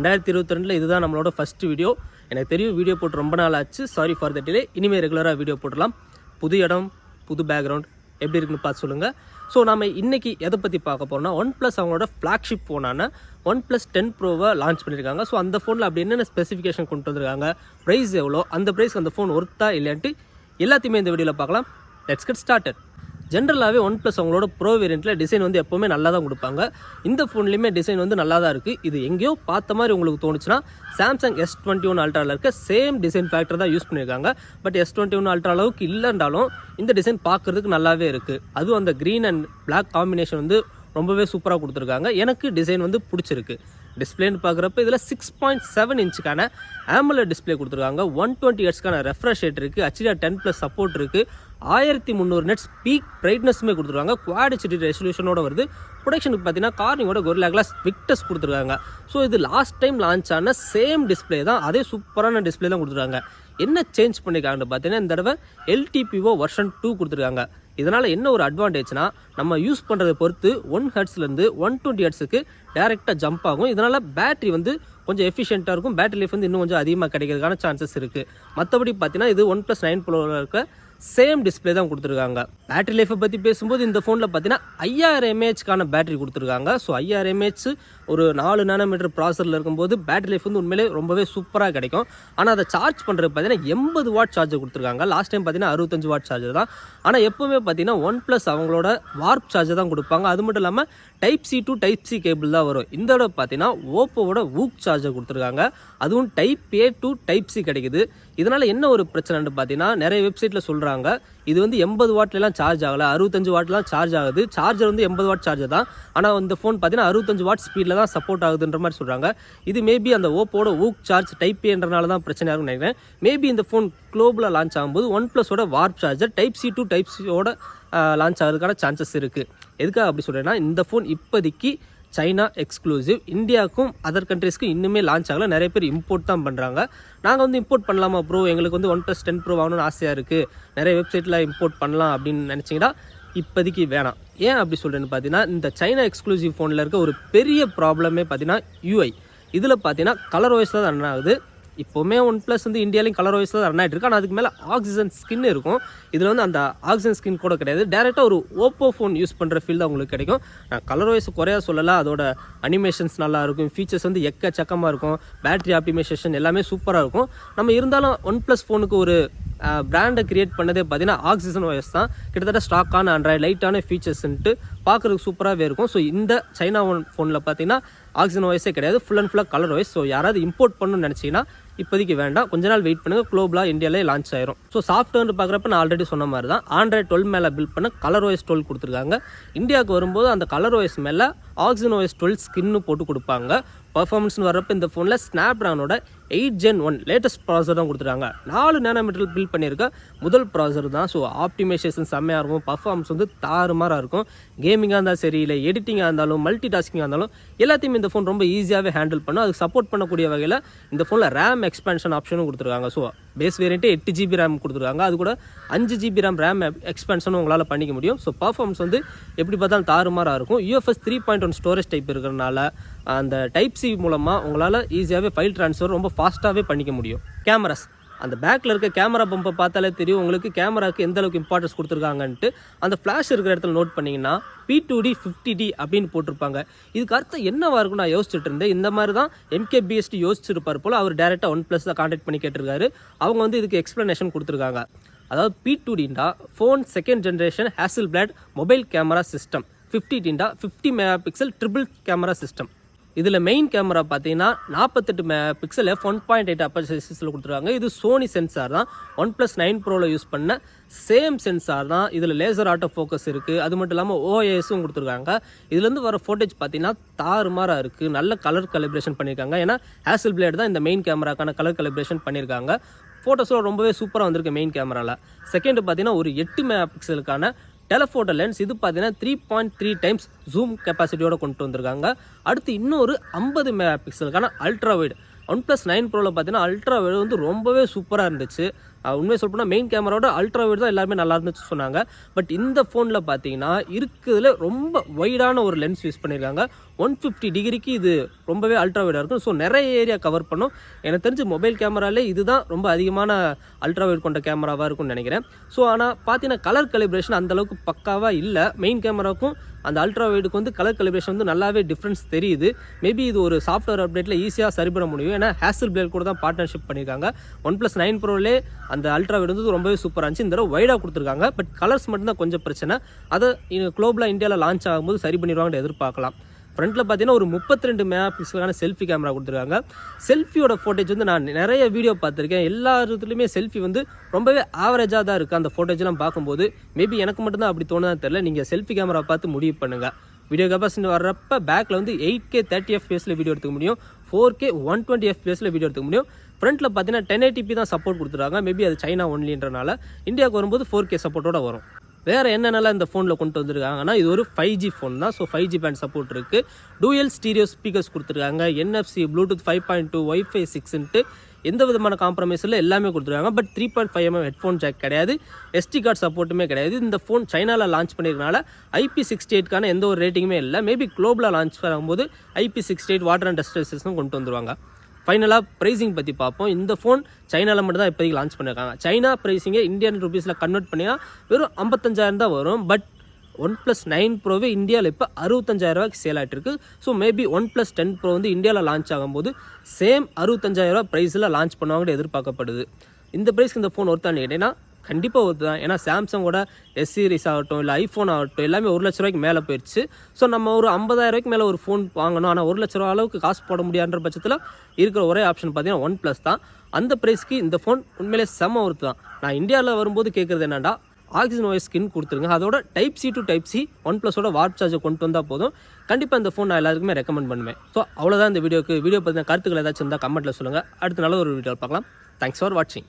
2022 இதுதான் நம்மளோட first video. எனக்கு தெரியும் வீடியோ போட்டு ரொம்ப நாள் ஆச்சு. Sorry for the delay. இனிமேல் ரெகுலராக வீடியோ போடலாம். புது இடம், புது பேக்ரவுண்ட் எப்படி இருக்குன்னு பார்த்து சொல்லுங்கள். ஸோ நம்ம இன்றைக்கி எதை பற்றி பார்க்க போகிறோம்னா, OnePlus அவங்களோட ஃப்ளாக்ஷிப் ஃபோனான OnePlus 10 ப்ரோவை லான்ச் பண்ணியிருக்காங்க. ஸோ அந்த ஃபோனில் அப்படி என்னென்ன ஸ்பெசிஃபிகேஷன் கொண்டு வந்திருக்காங்க, ப்ரைஸ் எவ்வளோ, அந்த ப்ரைஸ் அந்த ஃபோன் ஒர்த்தா இல்லையான்ட்டு எல்லாத்தையுமே இந்த வீடியோவில் பார்க்கலாம். Let's get started. ஜென்ரலாகவே OnePlus அவங்களோட ப்ரோ வேரியண்ட்டில் டிசைன் வந்து எப்போவுமே நல்லா தான் கொடுப்பாங்க. இந்த ஃபோன்லேயுமே டிசைன் வந்து நல்லா தான் இருக்குது. இது எங்கேயோ பார்த்த மாதிரி உங்களுக்கு தோணுச்சுன்னா, சாம்சங் S21 அல்ட்ராவில் இருக்க சேம் டிசைன் ஃபேக்டர் தான் யூஸ் பண்ணியிருக்காங்க. பட் S21 அல்ட்ரா அளவுக்கு இல்லைன்றாலும் இந்த டிசைன் பார்க்குறதுக்கு நல்லாவே இருக்குது. அதுவும் அந்த க்ரீன் அண்ட் பிளாக் காம்பினேஷன் வந்து ரொம்பவே சூப்பராக கொடுத்துருக்காங்க. எனக்கு டிசைன் வந்து பிடிச்சிருக்கு. டிஸ்பிளேன்னு பார்க்குறப்ப இதில் 6.7 இன்ச்சுக்கான AMOLED டிஸ்பிளே கொடுத்துருக்காங்க. 120 ஹெர்ட்ஸ்க்கான ரெஃப்ரெஷ் ரேட் இருக்குது. HDR10+ சப்போர்ட் இருக்குது. 1300 நெட்ஸ் பீக் பிரைட்னஸுமே கொடுத்துருக்காங்க. குவாட் HD ரெசல்யூஷனோட வருது. ப்ரொடக்ஷனுக்கு பார்த்தீங்கன்னா கார்னிங்கோட Gorilla Glass Victus கொடுத்துருக்காங்க. ஸோ இது லாஸ்ட் டைம் லான்ச் ஆன சேம் டிஸ்பிளே தான், அதே சூப்பரான டிஸ்பிளே தான் கொடுத்துருக்காங்க. என்ன சேஞ்ச் பண்ணியிருக்காங்கன்னு பார்த்தீங்கன்னா, இந்த தடவை LTPO வெர்ஷன் 2 கொடுத்துருக்காங்க. இதனால் என்ன ஒரு அட்வான்டேஜ்னா, நம்ம யூஸ் பண்ணுறதை பொறுத்து 1 ஹெர்ட்ஸ்லேருந்து 120 ஹெர்ட்ஸுக்கு டேரெக்டாக ஜம்ப் ஆகும். இதனால் பேட்டரி வந்து கொஞ்சம் எஃபிஷியண்ட்டாக இருக்கும். பேட்டரி லைஃப் வந்து இன்னும் கொஞ்சம் அதிகமாக கிடைக்கிறதுக்கான சான்சஸ் இருக்குது. மற்றபடி பார்த்தீங்கன்னா இது OnePlus 9 ப்ரோவில் இருக்க சேம் டிஸ்பிளே தான் கொடுத்துருக்காங்க. பேட்டரி லைஃப்பை பற்றி பேசும்போது இந்த ஃபோனில் பார்த்தீங்கன்னா 5000 mAhக்கான பேட்டரி கொடுத்துருக்காங்க. ஸோ 5000 mAh ஒரு 4 நானோமீட்டர் ப்ராசரில் இருக்கும்போது பேட்டரி லைஃப் வந்து உண்மையிலே ரொம்பவே சூப்பராக கிடைக்கும். ஆனால் அதை சார்ஜ் பண்ணுறது பார்த்தீங்கன்னா 80 வாட் சார்ஜர் கொடுத்துருக்காங்க. லாஸ்ட் டைம் பார்த்தீங்கன்னா 65 வாட் சார்ஜர் தான். ஆனால் எப்போவுமே பார்த்தீங்கன்னா OnePlus அவங்களோட வார்ப் சார்ஜர் தான் கொடுப்பாங்க. அது மட்டும் இல்லாமல் Type-C to Type-C கேபிள் தான் வரும். இந்த தடவை பார்த்தீங்கன்னா ஓப்போவோட வூக் சார்ஜர் கொடுத்துருக்காங்க. அதுவும் Type-A to Type-C கிடைக்குது. இதனால் என்ன ஒரு பிரச்சனைன்னு பார்த்தீங்கன்னா, நிறைய வெப்சைட்டில் சொல்கிறாங்க இது வந்து 80 வாட்லாம் சார்ஜ் ஆகலை, 65 வாட்லாம் சார்ஜ் ஆகுது. சார்ஜர் வந்து 80 வாட் சார்ஜர் தான். ஆனால் இந்த ஃபோன் பார்த்தீங்கன்னா 65 வாட் ஸ்பீடில் தான் சப்போர்ட் ஆகுதுன்ற மாதிரி சொல்கிறாங்க. இது மேபி அந்த ஓப்போட வூக் சார்ஜ் Type-Aன்றனால தான் பிரச்சனையாக இருக்குன்னு நினைக்கிறேன். மேபி இந்த ஃபோன் குளோபலாக லான்ச் ஆகும்போது OnePlusோட வார்ப் சார்ஜர் Type-C to Type-Cயோட லான்ச் ஆகிறதுக்கான சான்சஸ் இருக்குது. எதுக்காக அப்படி சொல்கிறேன்னா, இந்த ஃபோன் இப்போதைக்கு சைனா எக்ஸ்க்ளூசிவ், இந்தியாவுக்கும் அதர் கண்ட்ரீஸ்க்கும் இன்னுமே லான்ச் ஆகலை. நிறைய பேர் இம்போர்ட் தான் பண்ணுறாங்க. நாங்கள் வந்து இம்போர்ட் பண்ணலாமா ப்ரோ, எங்களுக்கு வந்து OnePlus 10 ப்ரோ வாங்கணும்னு ஆசையாக இருக்குது, நிறைய வெப்சைட்டில் இம்போர்ட் பண்ணலாம் அப்படின்னு நினச்சிங்கன்னா இப்போதைக்கு வேணாம். ஏன் அப்படி சொல்கிறேன்னு பார்த்தீங்கன்னா, இந்த சைனா எக்ஸ்க்ளூசிவ் ஃபோனில் இருக்க ஒரு பெரிய ப்ராப்ளமே பார்த்தீங்கன்னா UI. இதில் பார்த்தீங்கன்னா கலர் வாய்ஸ் தான் ரன் ஆகுது. இப்போவுமே OnePlus வந்து இந்தியாலையும் கலர் வாய்ஸ் தான் ரன் ஆகிட்டு இருக்கு. ஆனால் அதுக்கு மேலே ஆக்சிஜன் ஸ்கின் இருக்கும். இதில் வந்து அந்த ஆக்சிஜன் ஸ்கின் கூட கிடையாது. டேரெக்டாக ஒரு ஓப்போ ஃபோன் யூஸ் பண்ணுற ஃபீல் தான் உங்களுக்கு கிடைக்கும். நான் கலர் வாய்ஸ் குறையா சொல்லலை. அதோட அனிமேஷன்ஸ் நல்லா இருக்கும், ஃபீச்சர்ஸ் வந்து எக்கச்சக்கமாக இருக்கும், பேட்டரி ஆப்டிமைசேஷன் எல்லாமே சூப்பராக இருக்கும். நம்ம இருந்தாலும் OnePlus ஃபோனுக்கு ஒரு பிராண்டை கிரியேட் பண்ணதே பார்த்தீங்கன்னா ஆக்சிஜன் வாய்ஸ் தான். கிட்டத்தட்ட ஸ்டாக்கான ஆண்ட்ராய்டு லைட்டான ஃபீச்சர்ஸ்ன்ட்டு பார்க்குறதுக்கு சூப்பராகவே இருக்கும். ஸோ இந்த சைனா ஃபோனில் பார்த்தீங்கன்னா ஆக்சிஜன் வாய்ஸே கிடையாது, ஃபுல் அண்ட் ஃபுல்லாக கலர் வாய்ஸ். ஸோ யாராவது இம்போர்ட் பண்ணணும்னு நினச்சிங்கன்னா இப்போதைக்கு வேண்டாம், கொஞ்ச நாள் வெயிட் பண்ணுங்கள், குளோபலாக இந்தியாவிலே லான்ச் ஆயிரும். ஸோ சாஃப்ட்வேர்னு பார்க்குறப்ப நான் ஆல்ரெடி சொன்ன மாதிரி தான் Android 12 மேலே பில்ட் பண்ண கலர் OS 12 கொடுத்துருக்காங்க. இந்தியாவுக்கு வரும்போது அந்த கலர் OS மேலே ஆக்சிஜன் OS 12 ஸ்கின்னு போட்டு கொடுப்பாங்க. பர்ஃபார்மன்ஸ்னு வரப்போ இந்த ஃபோனில் ஸ்னாப்ட்ராகனோட 8 Gen 1 லேட்டஸ்ட் ப்ராசர் தான் கொடுத்துருக்காங்க. 4 நானோமீட்டர் பில்ட் பண்ணியிருக்க முதல் ப்ராசர் தான். ஸோ ஆப்டிமைசேஷன் செம்மையாக இருக்கும், பர்ஃபார்மன்ஸ் வந்து தாறுமாறாக இருக்கும். கேமிங்காக இருந்தாலும் சரி, இல்லை எடிட்டிங்காக இருந்தாலும், மல்டி டாஸ்கிங்காக இருந்தாலும் எல்லாத்தையுமே இந்த ஃபோன் ரொம்ப ஈஸியாகவே ஹேண்டில் பண்ணும். அதுக்கு சப்போர்ட் பண்ணக்கூடிய வகையில் இந்த ஃபோனில் ரேம் எக்ஸ்பென்ஷன் ஆப்ஷனும் கொடுத்துருக்காங்க. ஸோ பேஸ் வேரியண்ட்டே 8 GB ரேம் கொடுத்துருக்காங்க. அது கூட 5 GB ரேம் எக்ஸ்பென்ஷனும் உங்களால் பண்ணிக்க முடியும். ஸோ பர்ஃபார்மன்ஸ் வந்து எப்படி பார்த்தாலும் தாறுமாறாக இருக்கும். UFS 3.1 ஸ்டோரேஜ் டைப் இருக்கிறதுனால அந்த Type-C மூலமாக உங்களால் ஈஸியாகவே ஃபைல் ட்ரான்ஸ்ஃபர் ரொம்ப ஃபாஸ்ட்டாகவே பண்ணிக்க முடியும். கேமராஸ், அந்த பேக்கில் இருக்க கேமரா பம்பை பார்த்தாலே தெரியும் உங்களுக்கு கேமராவுக்கு எந்த அளவுக்கு இம்பார்ட்டன்ஸ் கொடுத்துருக்காங்கன்ட்டு. அந்த ஃப்ளாஷ் இருக்கிற இடத்துல நோட் பண்ணிங்கன்னா P2D 50D அப்படின்னு போட்டிருப்பாங்க. இதுக்கு அர்த்தம் என்னவாக இருக்கும் நான் யோசிச்சுட்டு இருந்தேன். இந்த மாதிரி தான் MKBHD யோசிச்சிருப்பார் போல். அவர் டேரெக்டாக OnePlus தான் கான்டாக்ட் பண்ணி கேட்டிருக்காரு. அவங்க வந்து இதுக்கு எக்ஸ்ப்ளனேஷன் கொடுத்துருக்காங்க. அதாவது P2Dண்டா phone second generation Hasselblad mobile camera system, 50Dண்டா 50 மெகாபிக்சல் ட்ரிபிள் கேமரா சிஸ்டம். இதில் மெயின் கேமரா பார்த்தீங்கன்னா 48 மெகாபிக்சல் f1.8 அப்பர்ச்சரில் கொடுத்துருக்காங்க. இது சோனி சென்சார் தான். OnePlus 9 ப்ரோவில் யூஸ் பண்ண சேம் சென்சார் தான். இதில் லேசர் ஆட்டோ ஃபோக்கஸ் இருக்குது. அது மட்டும் இல்லாமல் OISும் கொடுத்துருக்காங்க. இதுலேருந்து வர ஃபோட்டேஜ் பார்த்தீங்கன்னா தாறுமாறாக இருக்குது. நல்ல கலர் கலிப்ரேஷன் பண்ணியிருக்காங்க. ஏன்னா ஹேசல்பிளேட் தான் இந்த மெயின் கேமராக்கான கலர் கலிப்ரேஷன் பண்ணியிருக்காங்க. ஃபோட்டோஸில் ரொம்பவே சூப்பராக வந்திருக்கு மெயின் கேமராவில். செகண்ட் பார்த்தீங்கன்னா ஒரு 8 மெகாபிக்சலுக்கான டெலஃபோட்டோ லென்ஸ். இது பார்த்தீங்கன்னா 3.3 டைம்ஸ் ஜூம் கெப்பாசிட்டியோட கொண்டு வந்திருக்காங்க. அடுத்து இன்னொரு 50 மெகாபிக்சலுக்கான அல்ட்ரா வைட் OnePlus 9 Proவில் பார்த்தீங்கன்னா அல்ட்ரா வைடு வந்து ரொம்பவே சூப்பராக இருந்துச்சு. உண்மையை சொல்லப்போனால் மெயின் கேமராவோட அல்ட்ரா வைடு தான் எல்லாருமே நல்லா இருந்துச்சு சொன்னாங்க. பட் இந்த ஃபோனில் பார்த்தீங்கன்னா இருக்கிறதுல ரொம்ப வைடான ஒரு லென்ஸ் யூஸ் பண்ணியிருக்காங்க. 150 டிகிரிக்கு இது ரொம்பவே அல்ட்ரா வைடாக இருக்கும். ஸோ நிறைய ஏரியா கவர் பண்ணும். எனக்கு தெரிஞ்சு மொபைல் கேமராலே இதுதான் ரொம்ப அதிகமான அல்ட்ரா வைட் கொண்ட கேமராவாக இருக்கும்னு நினைக்கிறேன். ஸோ ஆனால் பார்த்தீங்கன்னா கலர் கலிப்ரேஷன் அந்தளவுக்கு பக்காவாக இல்லை. மெயின் கேமராவுக்கும் அந்த அல்ட்ரா வைடுக்கு வந்து கலர் கலிப்ரேஷன் வந்து நல்லாவே டிஃப்ரென்ஸ் தெரியுது. மேபி இது ஒரு சாஃப்ட்வேர் அப்டேட்டில் ஈஸியாக சரி பண்ண முடியும். ஏன்னா ஹேசல்பிளேட் கூட தான் பார்ட்னர்ஷிப் பண்ணியிருக்காங்க. OnePlus 9 Proவிலே அந்த அல்ட்ரா வைடு வந்து ரொம்பவே சூப்பராக இருந்துச்சு. இந்த தடவை வைடாக கொடுத்துருக்காங்க. பட் கலர்ஸ் மட்டும்தான் கொஞ்சம் பிரச்சனை. அதை குளோபலாக இந்தியாவில் லான்ச் ஆகும்போது சரி பண்ணிடுவாங்கன்னு எதிர்பார்க்கலாம். ஃப்ரண்ட்டில் பார்த்தீங்கன்னா ஒரு 32 மெகா பிக்சலுக்கான செல்ஃபி கேமரா கொடுத்துருக்காங்க. செல்ஃபியோட ஃபோட்டேஜ் வந்து நான் நிறைய வீடியோ பார்த்துருக்கேன். எல்லா இடத்துலையுமே செல்ஃபி வந்து ரொம்பவே ஆவரேஜாக தான் இருக்குது. அந்த ஃபோட்டேஜ்லாம் பார்க்கும்போது மேபி எனக்கு மட்டும்தான் அப்படி தோணுதான் தெரியல. நீங்கள் செல்ஃபி கேமரா பார்த்து முடிவு பண்ணுங்கள். வீடியோ கெப்பாசிட்டி வர்றப்ப பேக்கில் வந்து 8K 30 FPS வீடியோ எடுத்துக்க முடியும். 4K 120 FPS வீடியோ எடுத்துக்க முடியும். ஃப்ரண்ட்டில் பார்த்தீங்கன்னா 1080p தான் சப்போர்ட் கொடுத்துருக்காங்க. மேபி அது சைனா ஒன்லின்றனால இந்தியாவுக்கு வரும்போது 4K சப்போர்ட்டோட வரும். வேறு என்னென்னலாம் இந்த ஃபோனில் கொண்டு வந்திருக்காங்கன்னா இது ஒரு 5G ஃபோன் தான். ஸோ 5G பேண்ட் சப்போர்ட் இருக்குது. டூயல் ஸ்டீரியோ ஸ்பீக்கர்ஸ் கொடுத்துருக்காங்க. NFC, Bluetooth 5.2, Wi-Fi 6 எந்த விதமான காம்ப்ரமைஸில் எல்லாமே கொடுத்துருக்காங்க. பட் 3.5mm ஹெட்ஃபோன் ஜாக் கிடையாது. SD கார்டு சப்போர்ட்டுமே கிடையாது. இந்த ஃபோன் சைனாவில் லான்ச் பண்ணியிருக்கனால IP68க்கான எந்த ஒரு ரேட்டிங்குமே இல்லை. மேபி குளோபலாக லான்ச் பண்ணும்போது IP68 வாட்டர் அண்ட் டஸ்ட் ரெசிஸ்டன்ஸும் கொண்டு வந்துருவாங்க. ஃபைனலாக ப்ரைஸிங் பற்றி பார்ப்போம். இந்த ஃபோன் சைனாவில் மட்டும் தான் இப்போதைக்கு லான்ச் பண்ணியிருக்காங்க. சைனா ப்ரைஸிங்கை இந்தியன் ருபீஸில் கன்வெர்ட் பண்ணினா வெறும் 55,000 தான் வரும். பட் OnePlus 9 Proவே இந்தியாவில் இப்போ 65,000 சேல் ஆகிட்டு இருக்கு. ஸோ மேபி OnePlus 10 Pro வந்து இந்தியாவில் லான்ச் ஆகும்போது சேம் 65,000 ப்ரைஸில் லான்ச் பண்ணுவாங்கன்னு எதிர்பார்க்கப்படுது. இந்த ப்ரைஸ்க்கு இந்த ஃபோன் ஒருத்தான்னு கேட்டீங்கன்னா கண்டிப்பாக ஒருத்து தான். ஏன்னா சாம்சங்கோட S சீரிஸ் ஆகட்டும் இல்லை ஐஃபோன் ஆகட்டும் எல்லாமே 1 லட்ச ரூபாய்க்கு மேலே போயிடுச்சு. ஸோ நம்ம ஒரு 50,000 மேலே ஒரு ஃபோன் வாங்கணும். ஆனால் 1 லட்ச ரூபா அளவுக்கு காசு போட முடியாதுன்ற பட்சத்தில் இருக்கிற ஒரே ஆப்ஷன் பார்த்தீங்கன்னா OnePlus தான். அந்த ப்ரைஸ்க்கு இந்த ஃபோன் உண்மையிலே செம்ம ஒருத்து தான். நான் இந்தியாவில் வரும்போது கேட்குறது என்னென்னா ஆக்சிஜன் OS ஸ்கின் கொடுத்துருங்க. அதோட Type-C to Type-C OnePlusோட warp charger கொண்டு வந்தால் போதும். கண்டிப்பாக இந்த ஃபோன் நான் எல்லாருக்குமே ரெக்கமெண்ட் பண்ணுவேன். ஸோ அவ்வளோதான் இந்த வீடியோ பற்றின கருத்துக்கள் ஏதாச்சும் இருந்தால் கமெண்ட்டில் சொல்லுங்கள். அடுத்த நல்ல ஒரு வீடியோ பார்க்கலாம். தேங்க்ஸ் ஃபார் வாட்சிங்.